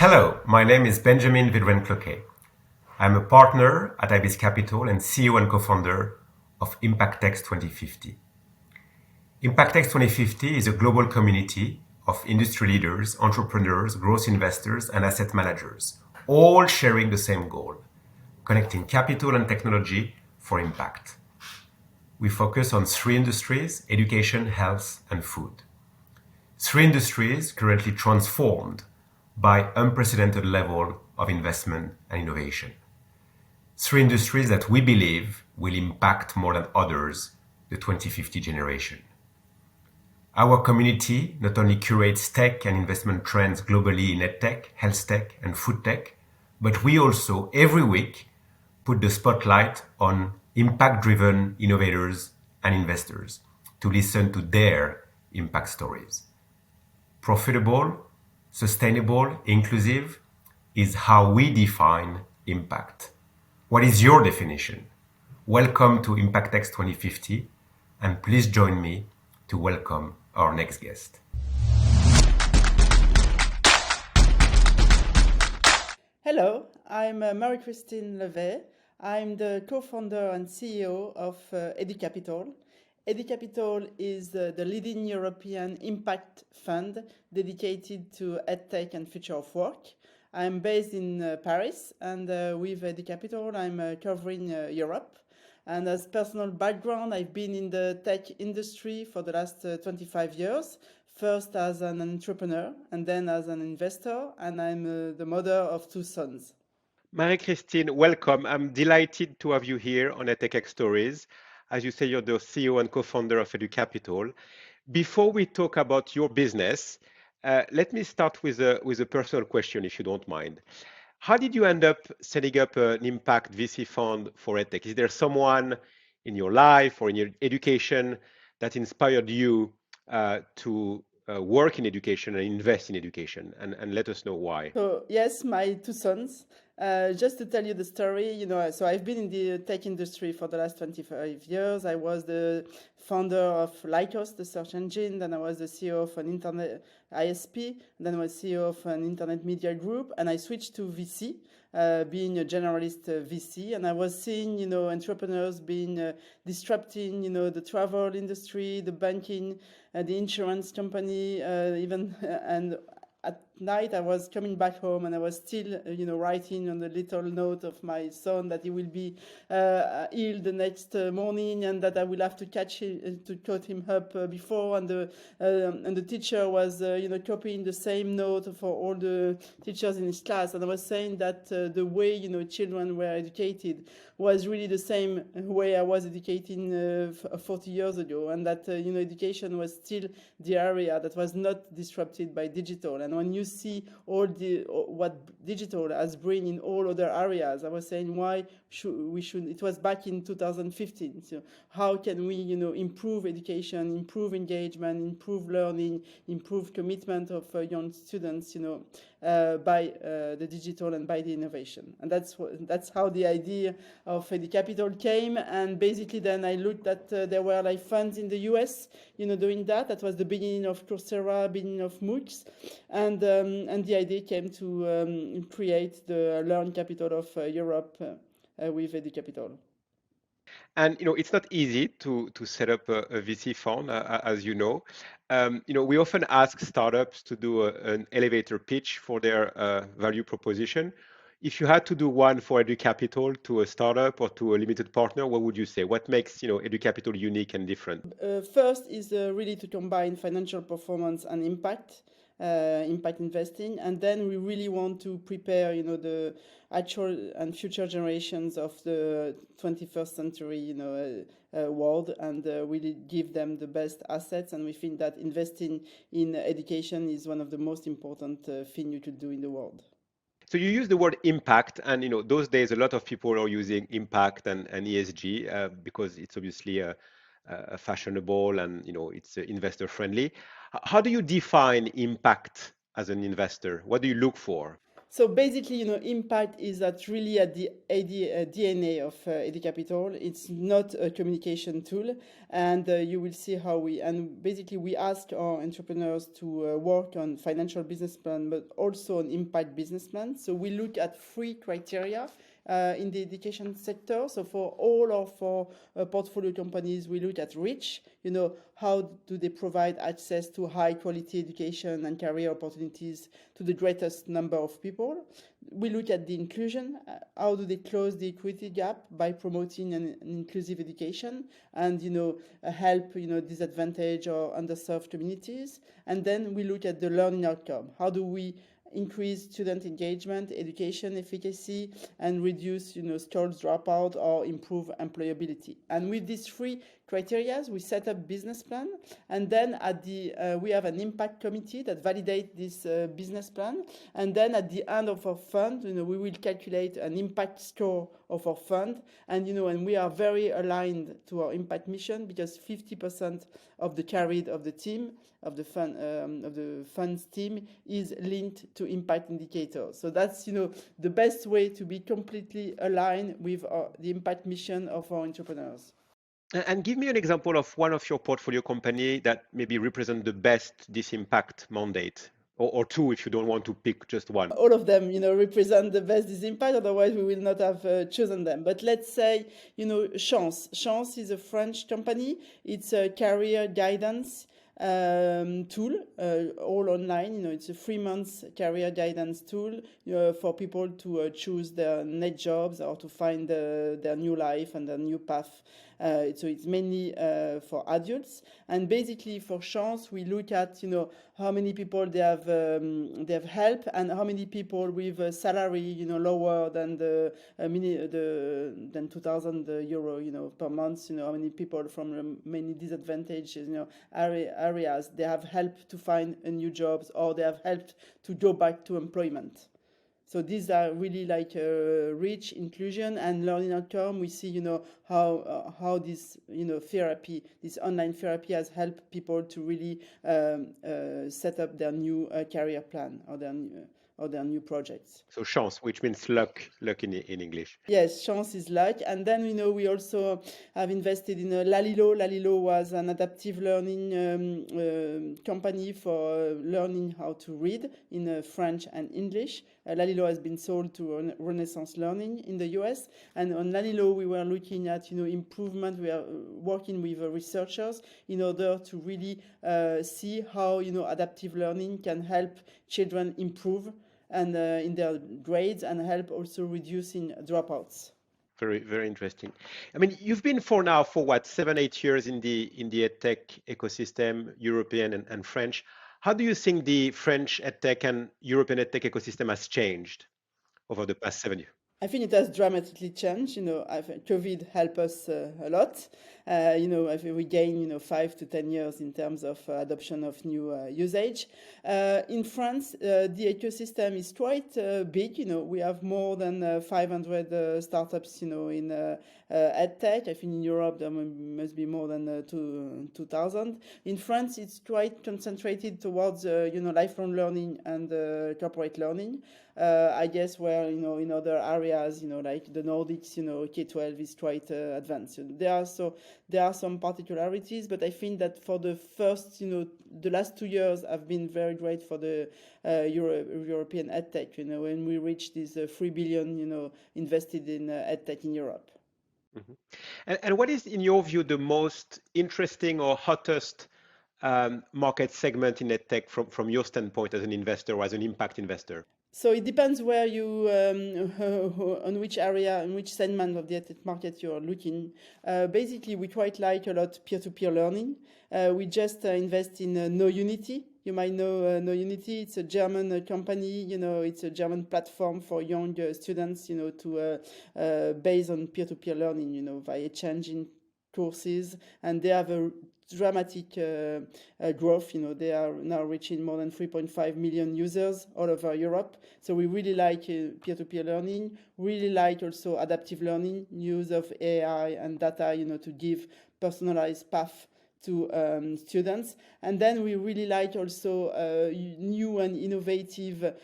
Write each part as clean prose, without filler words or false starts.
Hello, my name is Benjamin Vedrenne-Cloquet. I'm a partner at Educapital and CEO and co-founder of IMPACTX2050. IMPACTX2050 is a global community of industry leaders, entrepreneurs, growth investors, and asset managers, all sharing the same goal: connecting capital and technology for impact. We focus on three industries: education, health, and food. Three industries currently transformed by unprecedented level of investment and innovation. Three industries that we believe will impact more than others the 2050 generation. Our community not only curates tech and investment trends globally in EdTech, health tech, and food tech, but we also every week put the spotlight on impact-driven innovators and investors to listen to their impact stories. Profitable, sustainable, inclusive is how we define impact. What is your definition? Welcome to IMPACTX 2050, and please join me to welcome our next guest. Hello, I'm Marie-Christine Levet. I'm the co-founder and CEO of Educapital. Educapital is the leading European impact fund dedicated to EdTech and future of work. I'm based in Paris, and with Educapital, I'm covering Europe. And as personal background, I've been in the tech industry for the last 25 years, first as an entrepreneur and then as an investor, and I'm the mother of two sons. Marie-Christine, welcome. I'm delighted to have you here on EdTech Stories. As you say, you're the CEO and co-founder of Educapital. Before we talk about your business, let me start with a personal question, if you don't mind. How did you end up setting up an impact VC fund for EdTech? Is there someone in your life or in your education that inspired you to work in education and invest in education? And let us know why. So yes, my two sons. Just to tell you the story, so I've been in the tech industry for the last 25 years. I was the founder of Lycos, the search engine. Then I was the CEO of an internet ISP. Then I was CEO of an internet media group. And I switched to VC, being a generalist VC. And I was seeing, entrepreneurs being disrupting, the travel industry, the banking, the insurance company, even, and at night I was coming back home and I was still, writing on the little note of my son that he will be ill the next morning and that I will have to catch him, to cut him up before. And the teacher was, copying the same note for all the teachers in his class. And I was saying that the way, children were educated was really the same way I was educating 40 years ago, and that education was still the area that was not disrupted by digital. And when you see what digital has bring in all other areas, I was saying why we should. It was back in 2015. So how can we improve education, improve engagement, improve learning, improve commitment of young students by the digital and by the innovation. And that's how the idea of Educapital came. And basically then I looked at there were like funds in the US doing that. That was the beginning of Coursera, beginning of MOOCs, and the idea came to create the Learn Capital of Europe with Educapital. And it's not easy to set up a VC fund, as you know. We often ask startups to do an elevator pitch for their value proposition. If you had to do one for Educapital to a startup or to a limited partner, what would you say? What makes Educapital unique and different? First is really to combine financial performance and impact investing, and then we really want to prepare the actual and future generations of the 21st century world, and really give them the best assets. And we think that investing in education is one of the most important thing you could do in the world. So you use the word impact, and those days a lot of people are using impact and ESG because it's obviously fashionable and it's investor friendly. How do you define impact as an investor? What do you look for? So basically, impact is really at the DNA of Educapital. It's not a communication tool, and you will see how we ask our entrepreneurs to work on financial business plan, but also on impact business plan. So we look at 3 criteria. In the education sector. So for all of our portfolio companies, we look at reach, how do they provide access to high quality education and career opportunities to the greatest number of people. We look at the inclusion, how do they close the equity gap by promoting an inclusive education and, help, disadvantaged or underserved communities. And then we look at the learning outcome. How do we increase student engagement, education efficacy, and reduce, skills dropout or improve employability. And with these 3 criteria, we set up business plan, and then we have an impact committee that validates this business plan. And then at the end of our fund, we will calculate an impact score of our fund, and and we are very aligned to our impact mission because 50% of the carried of the team of the fund of the funds team is linked to impact indicators. So that's the best way to be completely aligned with the impact mission of our entrepreneurs. And give me an example of one of your portfolio company that maybe represent the best this impact mandate, or 2 if you don't want to pick just one. All of them, represent the best this impact. Otherwise, we will not have chosen them. But let's say, Chance. Chance is a French company. It's a career guidance tool, all online. It's a 3 months career guidance tool for people to choose their next jobs or to find their new life and their new path. So it's mainly for adults. And basically for Chance, we look at how many people they have helped and how many people with a salary lower than than 2,000 euro per month. How many people from many disadvantaged areas they have helped to find a new jobs or they have helped to go back to employment. So these are really like rich inclusion and learning outcome. We see, how this, therapy, this online therapy has helped people to really set up their new career plan or their new projects. So chance, which means luck in English. Yes, chance is luck. And then, we also have invested in Lalilo. Lalilo was an adaptive learning company for learning how to read in French and English. Lalilo has been sold to Renaissance Learning in the US. And on Lalilo, we were looking at, improvement. We are working with researchers in order to really see how, adaptive learning can help children improve and in their grades and help also reducing dropouts. Very, very interesting. I mean, you've been for 7-8 years in the EdTech ecosystem, European and French. How do you think the French EdTech and European EdTech ecosystem has changed over the past 7 years? I think it has dramatically changed. I think COVID helped us a lot. I think we gained, 5 to 10 years in terms of adoption of new usage. In France, the ecosystem is quite big. We have more than 500 startups, in EdTech. I think in Europe there must be more than 2,000. In France, it's quite concentrated towards, lifelong learning and corporate learning. I guess where, in other areas, like the Nordics, K-12 is quite advanced. There are some particularities, but I think that for the first, the last 2 years have been very great for the European EdTech, when we reached this 3 billion, invested in EdTech in Europe. Mm-hmm. And what is, in your view, the most interesting or hottest market segment in EdTech from your standpoint as an investor or as an impact investor? So it depends where you, on which area, in which segment of the EdTech market you're looking. Basically, we quite like a lot peer-to-peer learning. We just invest in KnowUnity. You might know KnowUnity. It's a German company. It's a German platform for young students, to based on peer-to-peer learning, via changing courses, and they have a dramatic growth. They are now reaching more than 3.5 million users all over Europe. So we really like peer-to-peer learning, really like also adaptive learning, use of AI and data, to give personalized path to students. And then we really like also new and innovative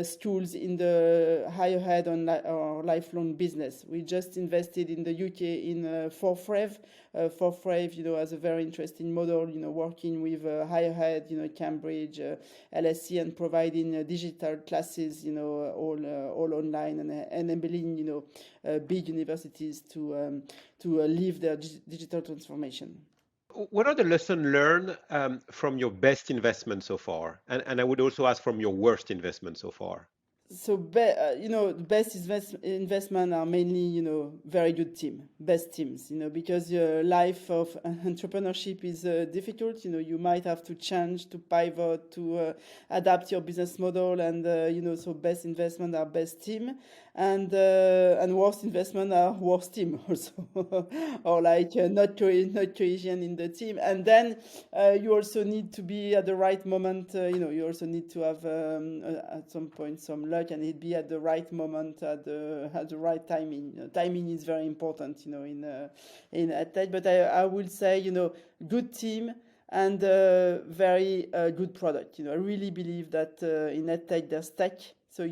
schools in the higher ed or lifelong business. We just invested in the UK in Forthrev. Forthrev, has a very interesting model, working with higher ed, Cambridge, LSE, and providing digital classes, all online, and enabling, big universities to live their digital transformation. What are the lessons learned from your best investment so far? And I would also ask from your worst investment so far. So, the best investment are mainly, very good best teams, because your life of entrepreneurship is difficult. You might have to change, to pivot, to adapt your business model, and so best investment are best team, and worst investment are worst team also, or like not cohesion in the team. And then you also need to be at the right moment. You also need to have at some point some luck, and it be at the right moment, at the right timing. Timing is very important, in EdTech. But I would say, good team and very good product. I really believe that in EdTech there's tech. So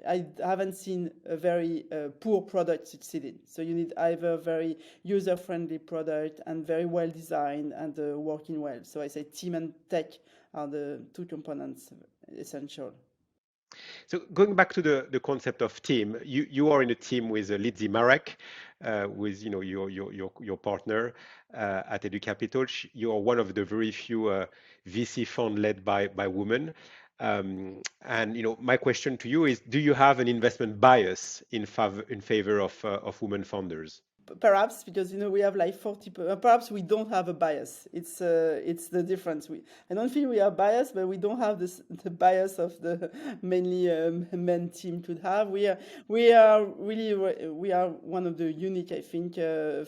I haven't seen a very poor product succeeding. So you need either very user-friendly product and very well designed and working well. So I say team and tech are the two components essential. So going back to the concept of team, you are in a team with Litzie Maarek, with your partner at Educapital. You are one of the very few VC fund led by women. And my question to you is: do you have an investment bias in favor of women founders? Perhaps because we have like 40. Perhaps we don't have a bias. It's the difference. I don't think we are biased, but we don't have the bias of the mainly men team could have. We are one of the unique, I think,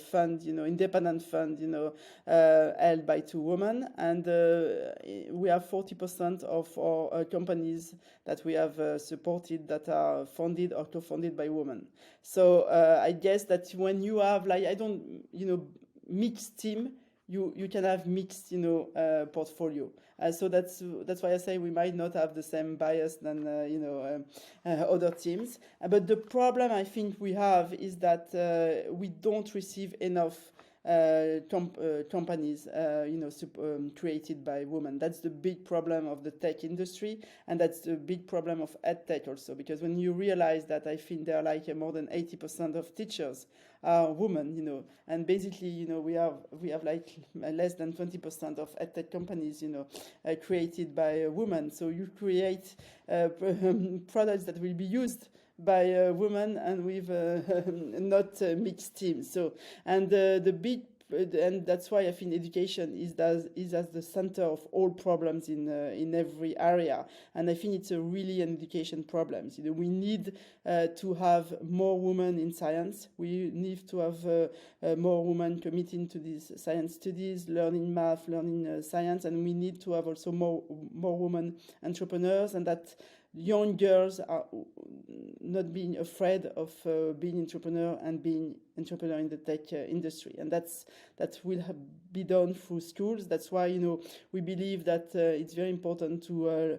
fund, independent fund, held by two women, and we have 40% of our companies that we have supported that are funded or co-funded by women. So I guess that when you have mixed team, you can have mixed, portfolio. So that's why I say we might not have the same bias than other teams. But the problem I think we have is that we don't receive enough companies, created by women. That's the big problem of the tech industry, and that's the big problem of EdTech also. Because when you realize that, I think there are like more than 80% of teachers are women, and basically, we have like less than 20% of EdTech companies, created by women. So you create products that will be used by women and with not mixed teams. So, and and that's why I think education is at the center of all problems in every area. And I think it's a really an education problem. We need to have more women in science. We need to have more women committing to these science studies, learning math, learning science, and we need to have also more women entrepreneurs, and that young girls are not being afraid of being entrepreneur and being entrepreneur in the tech industry, and that will be done through schools. That's why we believe that it's very important to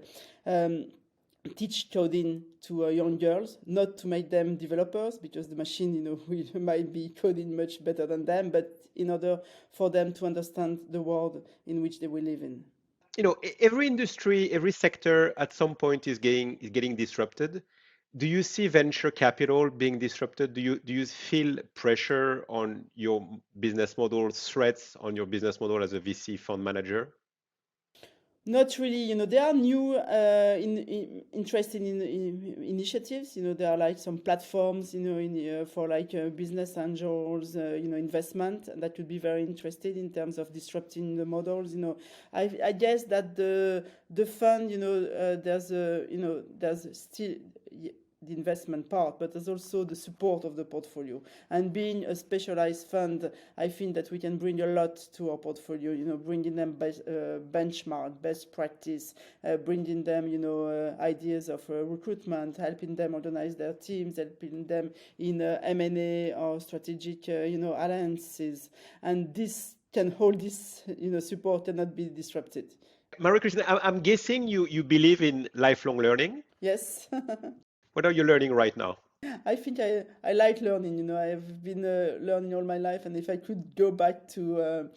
teach coding to young girls, not to make them developers, because the machine might be coding much better than them, but in order for them to understand the world in which they will live in. Every industry, every sector at some point is getting disrupted. Do you see venture capital being disrupted? Do you feel pressure on your business model, threats on your business model as a VC fund manager? Not really. There are new interesting initiatives. There are like some platforms, for like business angels, investment that could be very interested in terms of disrupting the models. I guess that the fund, there's still the investment part, but there's also the support of the portfolio. And being a specialized fund, I think that we can bring a lot to our portfolio, bringing them benchmark, best practice, bringing them, ideas of recruitment, helping them organize their teams, helping them in M&A or strategic, alliances. And this can hold this, support and not be disrupted. Marie-Christine, I'm guessing you believe in lifelong learning. Yes. What are you learning right now? I think I like learning. I've been learning all my life, and if I could go back to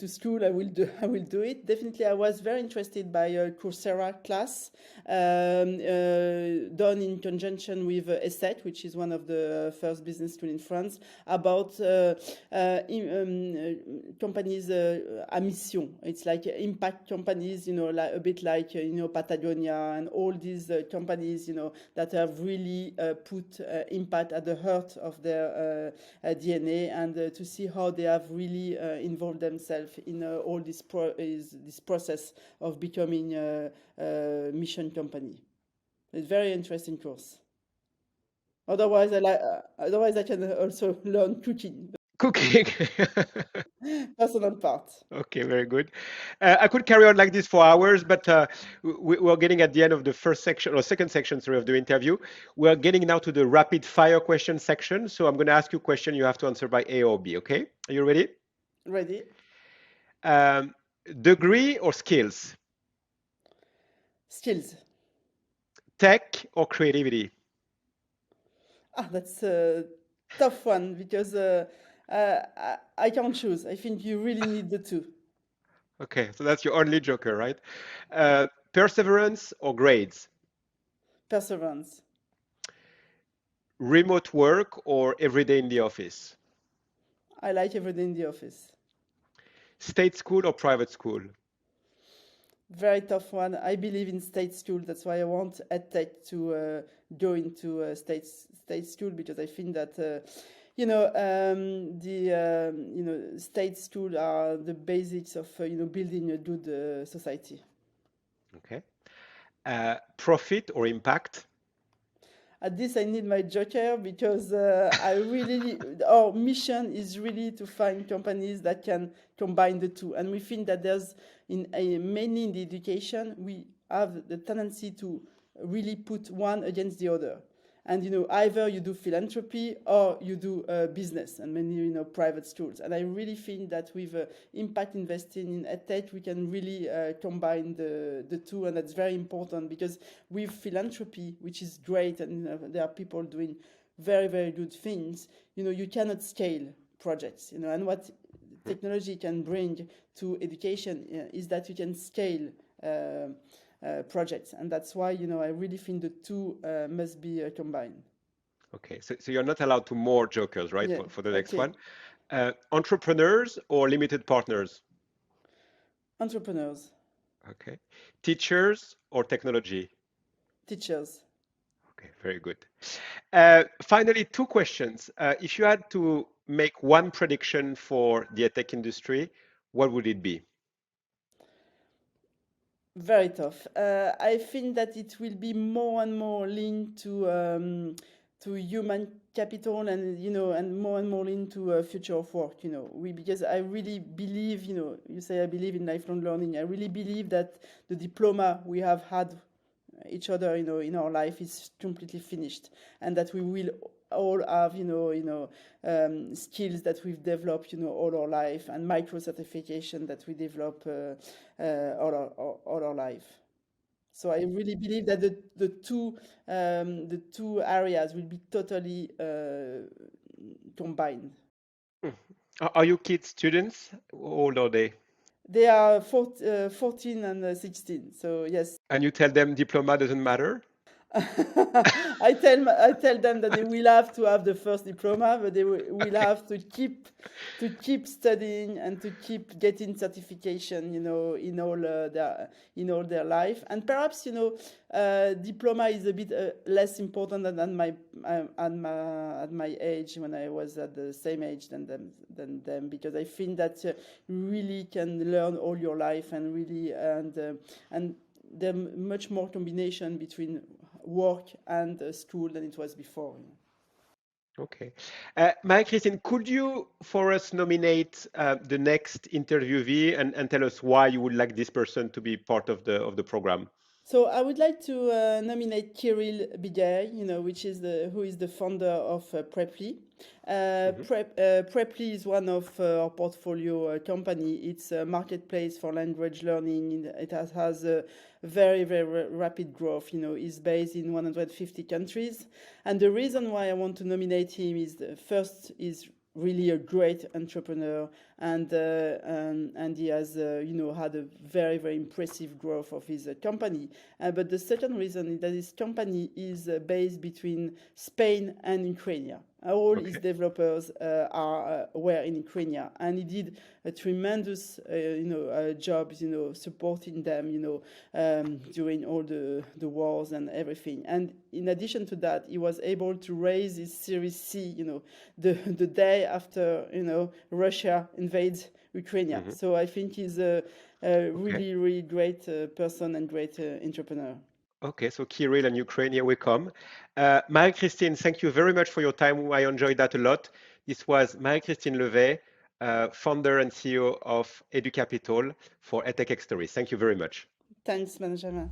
school, I will do. I will do it. Definitely, I was very interested by a Coursera class done in conjunction with EdTech, which is one of the first business school in France, about companies à mission. It's like impact companies, like, a bit like Patagonia and all these companies, that have really put impact at the heart of their DNA, and to see how they have really involved themselves in all this process of becoming a mission company. It's a very interesting course. Otherwise, I can also learn cooking. Cooking. Personal part. Okay, very good. I could carry on like this for hours, but we're getting at the end of the first section or second section, sorry, of the interview. We're getting now to the rapid fire question section. So I'm going to ask you a question. You have to answer by A or B. Okay? Are you ready? Ready? Degree or skills? Skills. Tech or creativity? That's a tough one because I can't choose. I think you really need the two. Okay, so that's your only joker, right? Perseverance or grades? Perseverance. Remote work or every day in the office? I like every day in the office. State school or private school? Very tough one. I believe in state school. That's why I want EdTech to go into state school, because I think that state school are the basics of building a good society. Okay. Profit or impact? At this, I need my joker because our mission is really to find companies that can combine the two. And we think that there's, mainly in the education, we have the tendency to really put one against the other. And, either you do philanthropy or you do business, and many, private schools. And I really think that with impact investing in EdTech, we can really combine the two. And that's very important, because with philanthropy, which is great, and there are people doing very, very good things, you cannot scale projects, and what technology can bring to education is that you can scale projects, and that's why I really think the two must be combined. Okay, so you're not allowed to more jokers, right? Yeah, For the next okay. one. Entrepreneurs or limited partners? Entrepreneurs. Okay. Teachers or technology? Teachers. Okay, very good. Finally, two questions. If you had to make one prediction for the EdTech industry, what would it be? Very tough. I think that it will be more and more linked to human capital, and and more linked to future of work. Because I really believe, you say I believe in lifelong learning. I really believe that the diploma we have had each other, in our life is completely finished, and that we will all have, skills that we've developed, all our life, and micro certification that we develop all our life. So I really believe that the two areas will be totally combined. Are your kids students? How old are they? They are 14 and 16. So yes. And you tell them diploma doesn't matter? I tell them that they will have to have the first diploma, but they will have to keep studying and to keep getting certification, in all their life. And perhaps, diploma is a bit less important than at my age, when I was at the same age than them, because I think that you really can learn all your life, and really and there's much more combination between work and school than it was before. Okay. Marie-Christine, could you, for us, nominate the next interviewee and tell us why you would like this person to be part of the program? So I would like to nominate Kirill Bigay, which is who is the founder of Preply. Preply is one of our portfolio company. It's a marketplace for language learning. It has a very, very rapid growth. It's based in 150 countries. And the reason why I want to nominate him is first is really a great entrepreneur, and he has had a very, very impressive growth of his company. But the second reason is that his company is based between Spain and Ukraine. All his developers were in Ukraine, and he did a tremendous job supporting them during all the wars and everything. And in addition to that, he was able to raise his Series C the day after Russia invades Ukraine. So I think he's a really, really great person and great entrepreneur. Okay, so Kirill and Ukraine, here we come. Marie-Christine, thank you very much for your time. I enjoyed that a lot. This was Marie-Christine Levet, founder and CEO of Educapital for EdTech Stories. Thank you very much. Thanks, Benjamin.